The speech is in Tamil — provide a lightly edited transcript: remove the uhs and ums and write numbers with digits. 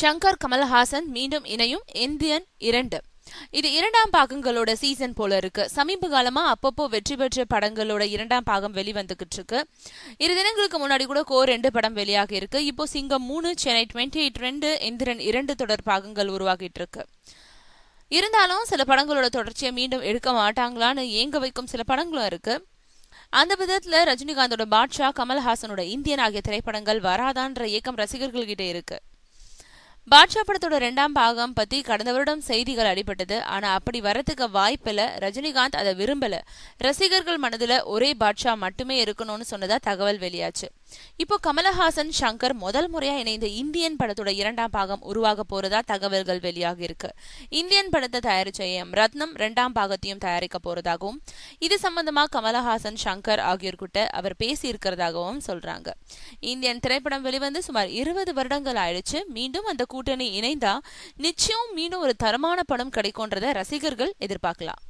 ஷங்கர் கமல்ஹாசன் மீண்டும் இணையும் எந்திரன் 2. இது இரண்டாம் பாகங்களோட சீசன் போல இருக்கு. சமீப காலமா அப்பப்போ வெற்றி பெற்ற படங்களோட இரண்டாம் பாகம் வெளிவந்துகிட்டு இருக்கு. 2 தினங்களுக்கு முன்னாடி கூட கோ 2 படம் வெளியாகி இருக்கு. இப்போ சிங்கம் 3, சென்னை 28 2, எந்திரன் 2 தொடர் பாகங்கள் உருவாகிட்டு இருக்கு. இருந்தாலும் சில படங்களோட தொடர்ச்சியை மீண்டும் எடுக்க மாட்டாங்களான்னு ஏங்க வைக்கும் சில படங்களும் இருக்கு. அந்த விதத்துல ரஜினிகாந்தோட பாட்ஷா, கமல்ஹாசனோட இந்தியன் ஆகிய திரைப்படங்கள் வராதான்ற ஏக்கம் ரசிகர்கள் கிட்ட இருக்கு. பாட்ஷா படத்தோட 2ஆம் பாகம் பத்தி கடந்த வருடம் செய்திகள் அடிபட்டது. ஆனா அப்படி வரதுக்கு வாய்ப்பில்ல. ரஜினிகாந்த் அதை விரும்பல. ரசிகர்கள் மனதுல ஒரே பாட்ஷா மட்டுமே இருக்கணும்னு சொன்னதா தகவல் வெளியாச்சு. இப்போ கமலஹாசன், ஷங்கர் முதல் முறையா இணைந்த இந்தியன் படத்தோட 2ஆம் பாகம் உருவாக போறதா தகவல்கள் வெளியாகி இருக்கு. இந்தியன் படத்தை தயாரிச்ச ரத்னம் 2ஆம் பாகத்தையும் தயாரிக்க போறதாகவும், இது சம்பந்தமா கமலஹாசன், ஷங்கர் ஆகியோர்கிட்ட அவர் பேசி இருக்கிறதாகவும் சொல்றாங்க. இந்தியன் திரைப்படம் வெளிவந்து சுமார் 20 வருடங்கள் ஆயிடுச்சு. மீண்டும் அந்த கூட்டணி இணைந்தா நிச்சயம் மீண்டும் ஒரு தரமான படம் கிடைக்கும்ன்றத ரசிகர்கள் எதிர்பார்க்கலாம்.